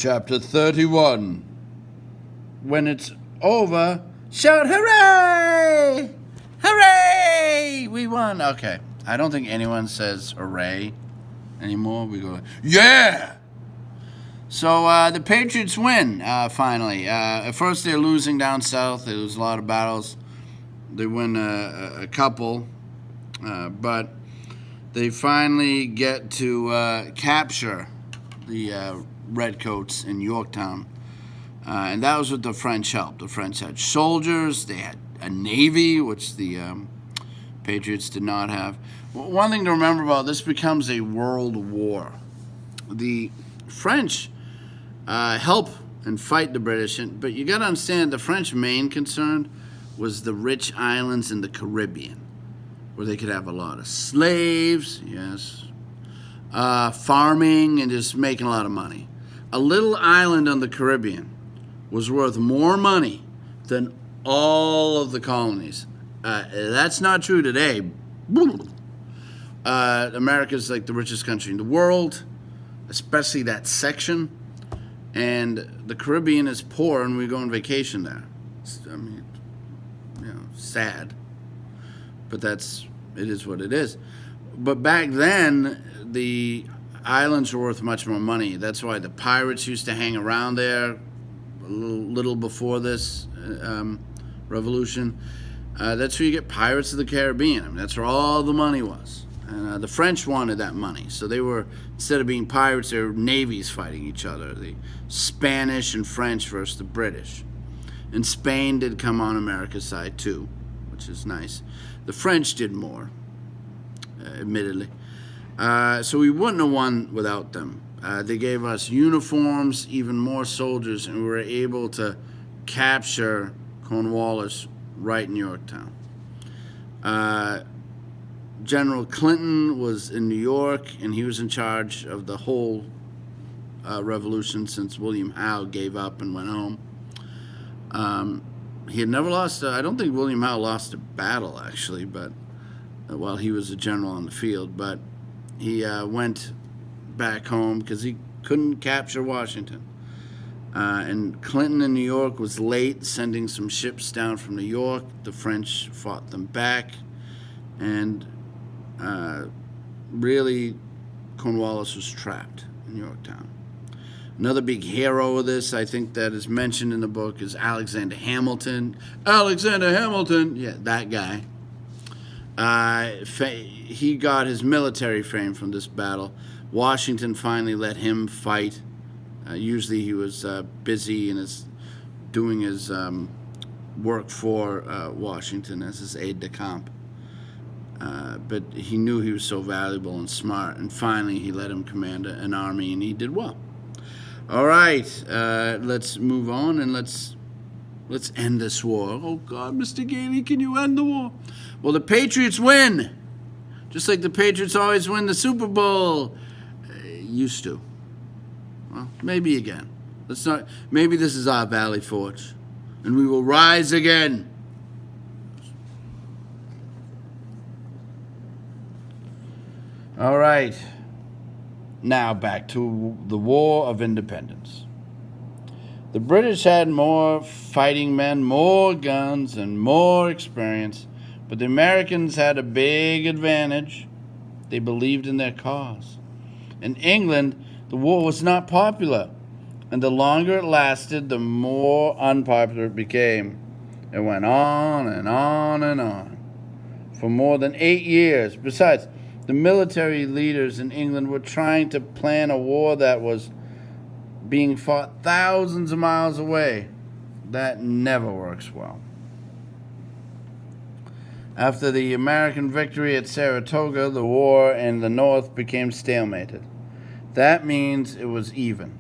Chapter 31. When it's over, shout hooray! Hooray! We won. Okay. I don't think anyone says hooray anymore. We go, yeah! So the Patriots win, finally. At first they're losing down south. They lose a lot of battles. They win a couple. But they finally get to capture the Redcoats in Yorktown. And that was with the French help. The French had soldiers. They had a navy, which the Patriots did not have. One thing to remember about this becomes a world war. The French help and fight the British, but you got to understand the French main concern was the rich islands in the Caribbean, where they could have a lot of slaves, yes, farming, and just making a lot of money. A little island on the Caribbean was worth more money than all of the colonies. That's not true today. America's like the richest country in the world, especially that section. And the Caribbean is poor, and we go on vacation there. I mean, sad. But it is what it is. But back then, the islands were worth much more money. That's why the pirates used to hang around there a little before this revolution. That's where you get Pirates of the Caribbean. I mean, that's where all the money was. And the French wanted that money. So they were, instead of being pirates, they were navies fighting each other. The Spanish and French versus the British. And Spain did come on America's side too, which is nice. The French did more, admittedly. So we wouldn't have won without them. They gave us uniforms, even more soldiers, and we were able to capture Cornwallis right in Yorktown. General Clinton was in New York, and he was in charge of the whole revolution since William Howe gave up and went home. He had never lost, I don't think William Howe lost a battle, actually, but while he was a general on the field, but he went back home because he couldn't capture Washington. And Clinton in New York was late sending some ships down from New York. The French fought them back, and really Cornwallis was trapped in Yorktown. Another big hero of this, I think, that is mentioned in the book is Alexander Hamilton. Alexander Hamilton! Yeah, that guy. He got his military fame from this battle. Washington finally let him fight. Usually he was busy and doing his work for Washington as his aide-de-camp. But he knew he was so valuable and smart, and finally he let him command an army, and he did well. All right, let's move on, and let's end this war. Oh, God, Mr. Gailey, can you end the war? Well, the Patriots win, just like the Patriots always win the Super Bowl. Used to. Well, maybe again. Maybe this is our Valley Forge, and we will rise again. All right. Now back to the War of Independence. The British had more fighting men, more guns, and more experience, but the Americans had a big advantage. They believed in their cause. In England, the war was not popular, and the longer it lasted, the more unpopular it became. It went on and on and on for more than 8 years. Besides, the military leaders in England were trying to plan a war that was being fought thousands of miles away. That never works well. After the American victory at Saratoga, the war in the North became stalemated. That means it was even.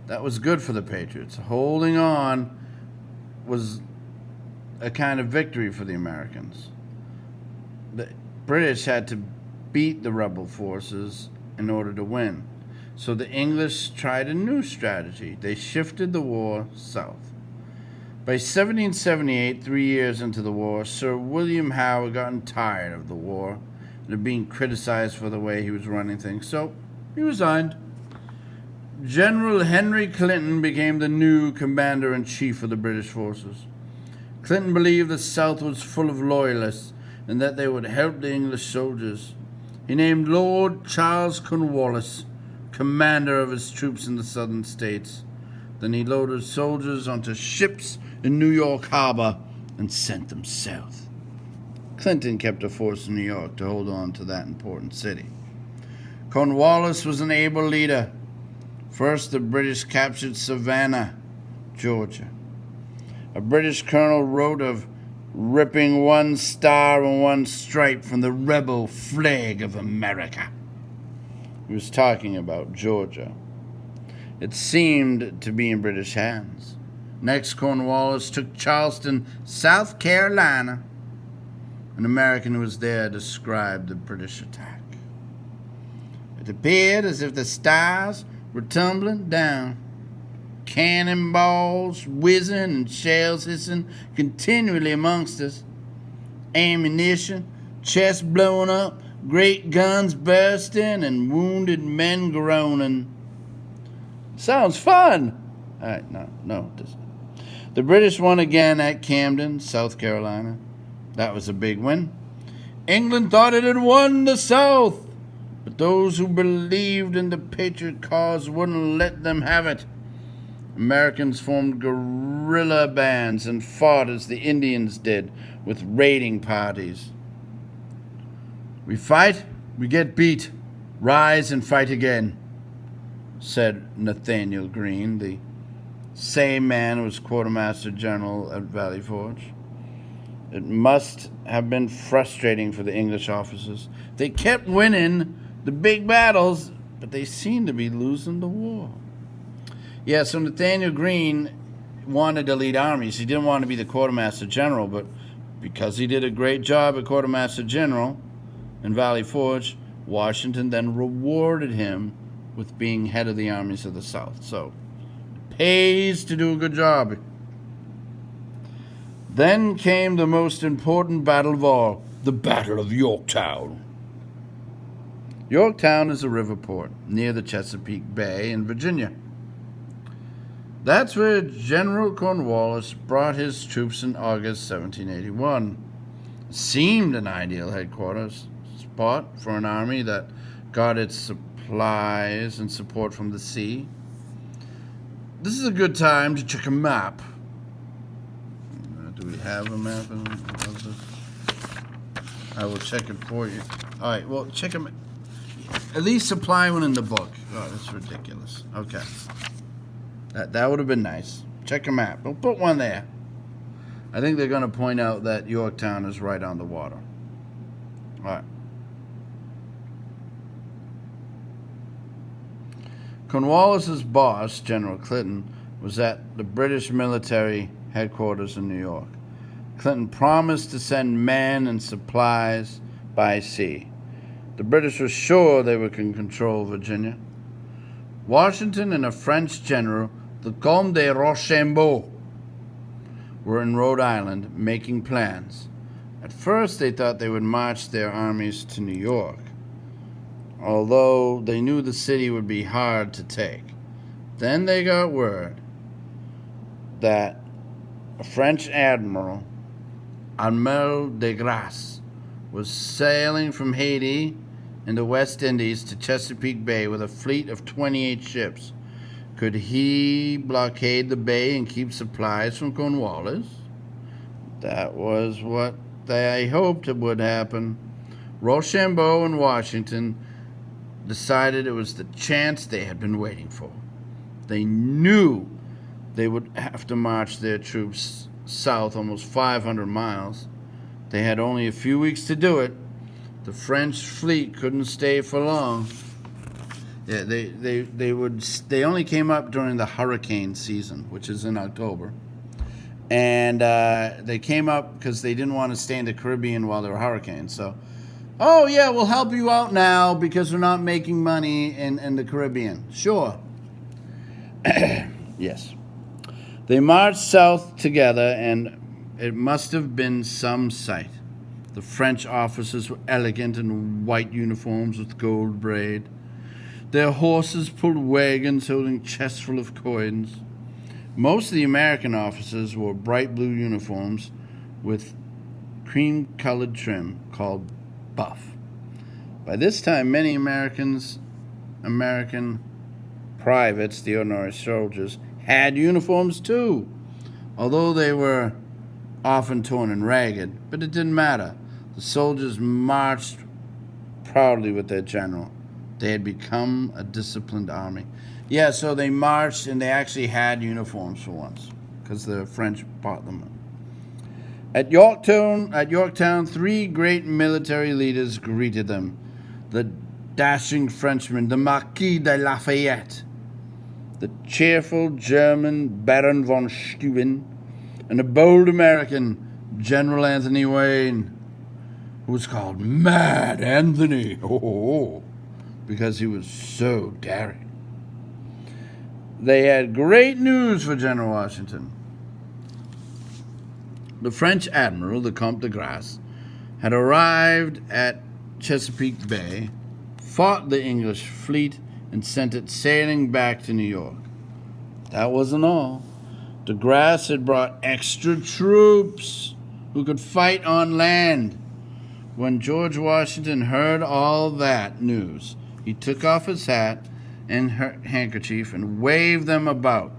That was good for the Patriots. Holding on was a kind of victory for the Americans. The British had to beat the rebel forces in order to win. So the English tried a new strategy. They shifted the war south. By 1778, 3 years into the war, Sir William Howe had gotten tired of the war and of being criticized for the way he was running things, so he resigned. General Henry Clinton became the new commander-in-chief of the British forces. Clinton believed the South was full of loyalists and that they would help the English soldiers. He named Lord Charles Cornwallis commander of his troops in the southern states. Then he loaded soldiers onto ships in New York Harbor and sent them south. Clinton kept a force in New York to hold on to that important city. Cornwallis was an able leader. First, the British captured Savannah, Georgia. A British colonel wrote of ripping one star and one stripe from the rebel flag of America. He was talking about Georgia. It seemed to be in British hands. Next, Cornwallis took Charleston, South Carolina. An American who was there described the British attack. It appeared as if the stars were tumbling down. Cannonballs whizzing and shells hissing continually amongst us. Ammunition, chests blowing up, great guns bursting, and wounded men groaning. Sounds fun! All right, no, it doesn't. The British won again at Camden, South Carolina. That was a big win. England thought it had won the South, but those who believed in the Patriot cause wouldn't let them have it. Americans formed guerrilla bands and fought as the Indians did, with raiding parties. We fight, we get beat. Rise and fight again, said Nathaniel Greene, the same man who was quartermaster general at Valley Forge. It must have been frustrating for the English officers. They kept winning the big battles, but they seemed to be losing the war. Yeah, so Nathaniel Greene wanted to lead armies. He didn't want to be the quartermaster general, but because he did a great job at quartermaster general in Valley Forge, Washington then rewarded him with being head of the armies of the South. So, it pays to do a good job. Then came the most important battle of all, the Battle of Yorktown. Yorktown is a river port near the Chesapeake Bay in Virginia. That's where General Cornwallis brought his troops in August 1781. It seemed an ideal headquarters spot for an army that got its supplies and support from the sea. This is a good time to check a map. Do we have a map? I will check it for you. All right, well, check a map. At least supply one in the book. Oh, that's ridiculous. Okay. That would have been nice. Check a map. We'll put one there. I think they're going to point out that Yorktown is right on the water. All right. Cornwallis's boss, General Clinton, was at the British military headquarters in New York. Clinton promised to send men and supplies by sea. The British were sure they could control Virginia. Washington and a French general, the Comte de Rochambeau, were in Rhode Island making plans. At first, they thought they would march their armies to New York, although they knew the city would be hard to take. Then they got word that a French admiral, Admiral de Grasse, was sailing from Haiti in the West Indies to Chesapeake Bay with a fleet of 28 ships. Could he blockade the bay and keep supplies from Cornwallis? That was what they hoped it would happen. Rochambeau and Washington decided it was the chance they had been waiting for. They knew they would have to march their troops south almost 500 miles. They had only a few weeks to do it. The French fleet couldn't stay for long. Yeah, they only came up during the hurricane season, which is in October. And they came up because they didn't want to stay in the Caribbean while there were hurricanes. So, oh yeah, we'll help you out now because we're not making money in the Caribbean. Sure. Yes. They marched south together, and it must have been some sight. The French officers were elegant in white uniforms with gold braid. Their horses pulled wagons holding chests full of coins. Most of the American officers wore bright blue uniforms with cream-colored trim called buff. By this time, many American privates, the ordinary soldiers, had uniforms too, although they were often torn and ragged, but it didn't matter. The soldiers marched proudly with their general. They had become a disciplined army. Yeah, so they marched and they actually had uniforms for once because the French bought them. At Yorktown, three great military leaders greeted them. The dashing Frenchman, the Marquis de Lafayette, the cheerful German Baron von Steuben, and the bold American General Anthony Wayne, who was called Mad Anthony, because he was so daring. They had great news for General Washington. The French admiral, the Comte de Grasse, had arrived at Chesapeake Bay, fought the English fleet, and sent it sailing back to New York. That wasn't all. De Grasse had brought extra troops who could fight on land. When George Washington heard all that news, he took off his hat and handkerchief and waved them about.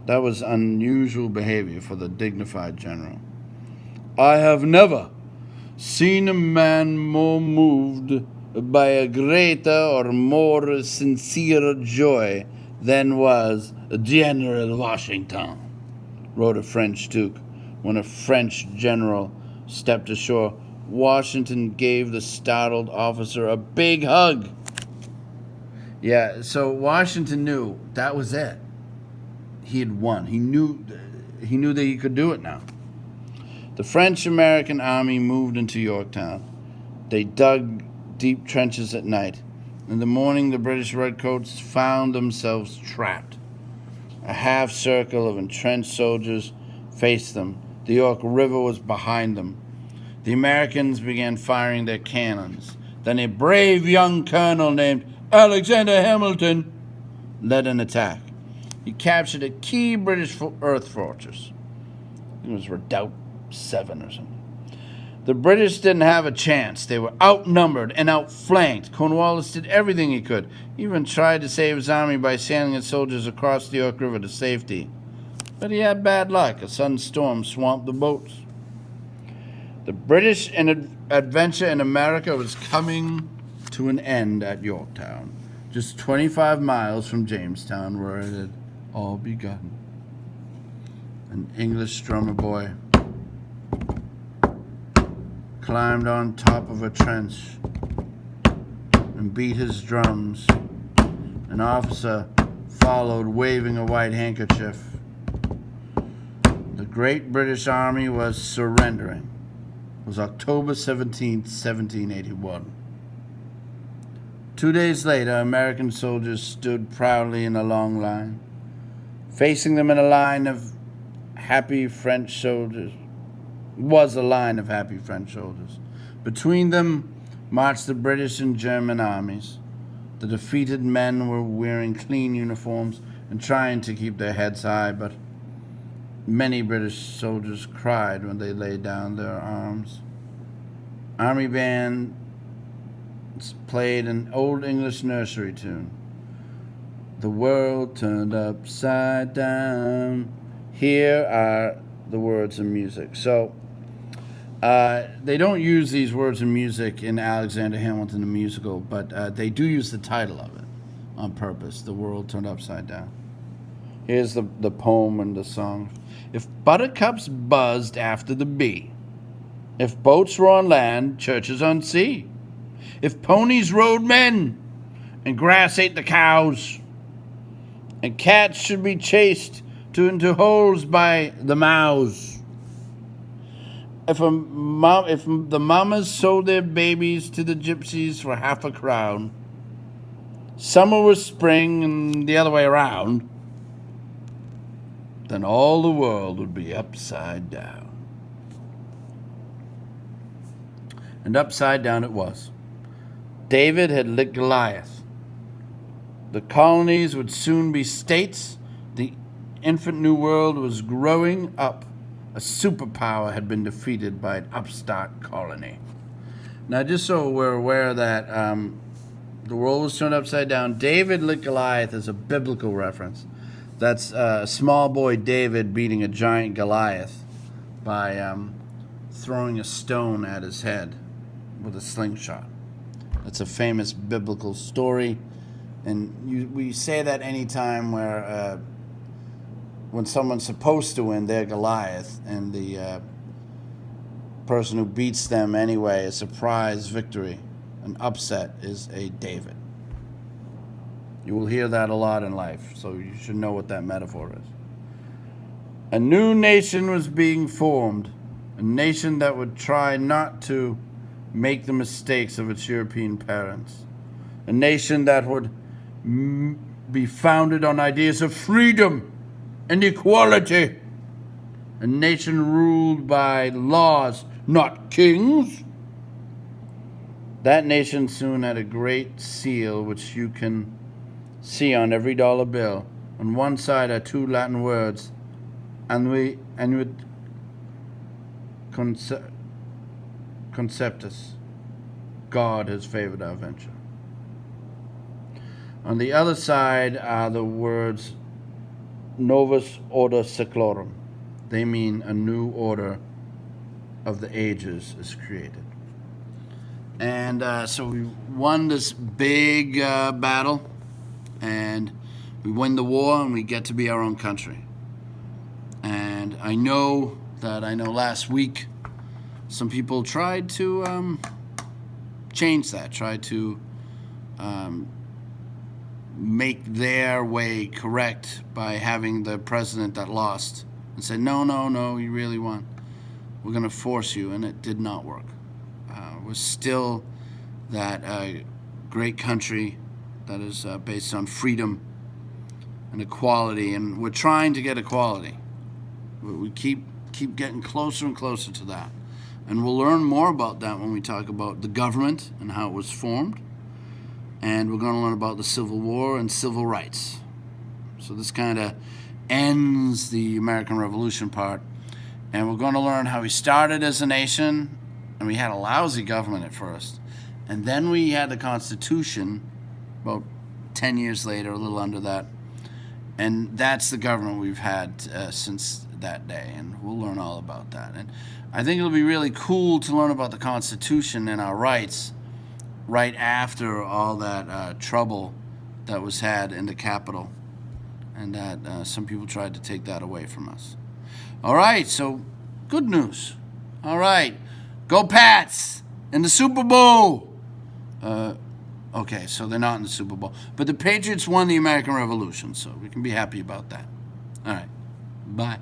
That was unusual behavior for the dignified general. I have never seen a man more moved by a greater or more sincere joy than was General Washington, wrote a French duke. When a French general stepped ashore, Washington gave the startled officer a big hug. Yeah, so Washington knew that was it. He had won. He knew that he could do it now. The French-American army moved into Yorktown. They dug deep trenches at night. In the morning, the British redcoats found themselves trapped. A half circle of entrenched soldiers faced them. The York River was behind them. The Americans began firing their cannons. Then a brave young colonel named Alexander Hamilton led an attack. He captured a key British earth fortress. It was Redoubt 7 or something. The British didn't have a chance. They were outnumbered and outflanked. Cornwallis did everything he could. He even tried to save his army by sailing his soldiers across the York River to safety. But he had bad luck. A sudden storm swamped the boats. The British adventure in America was coming to an end at Yorktown, just 25 miles from Jamestown, where it had all begun. An English drummer boy climbed on top of a trench and beat his drums. An officer followed, waving a white handkerchief. The great British Army was surrendering. It was October 17th, 1781. 2 days later, American soldiers stood proudly in a long line. Facing them in a line of happy French soldiers was a line of happy French soldiers. Between them marched the British and German armies. The defeated men were wearing clean uniforms and trying to keep their heads high, but many British soldiers cried when they laid down their arms. Army bands played an old English nursery tune. The world turned upside down. Here are the words and music. So they don't use these words and music in Alexander Hamilton the musical, but they do use the title of it on purpose. The world turned upside down. Here's the poem and the song. If buttercups buzzed after the bee, if boats were on land, churches on sea, if ponies rode men, and grass ate the cows, and cats should be chased into holes by the mouse, if the mamas sold their babies to the gypsies for half a crown, summer was spring and the other way around, then all the world would be upside down. And upside down it was. David had licked Goliath. The colonies would soon be states. The infant new world was growing up. A superpower had been defeated by an upstart colony. Now, just so we're aware that the world was turned upside down, David licked Goliath is a biblical reference. That's a small boy David beating a giant Goliath by throwing a stone at his head with a slingshot. That's a famous biblical story. And we say that anytime where when someone's supposed to win, they're Goliath, and the person who beats them anyway, a surprise victory, an upset, is a David. You will hear that a lot in life, so you should know what that metaphor is. A new nation was being formed, a nation that would try not to make the mistakes of its European parents, a nation that would be founded on ideas of freedom and equality, a nation ruled by laws, not kings. That nation soon had a great seal, which you can see on every dollar bill. On one side are two Latin words, annuit conceptus, God has favored our venture. On the other side are the words novus order seclorum. They mean a new order of the ages is created. And so we won this big battle, and we win the war, and we get to be our own country. And I know last week some people tried to change that, tried to make their way correct by having the president that lost and said, no, you really won. We're going to force you, and it did not work. We're still that great country that is based on freedom and equality, and we're trying to get equality. We keep getting closer and closer to that. And we'll learn more about that when we talk about the government and how it was formed. And we're going to learn about the Civil War and civil rights. So this kind of ends the American Revolution part. And we're going to learn how we started as a nation, and we had a lousy government at first. And then we had the Constitution about 10 years later, a little under that. And that's the government we've had since that day, and we'll learn all about that. And I think it'll be really cool to learn about the Constitution and our rights right after all that trouble that was had in the Capitol, and that some people tried to take that away from us. All right, so good news. All right, go Pats in the Super Bowl. Okay, so they're not in the Super Bowl, but the Patriots won the American Revolution, so we can be happy about that. All right, bye.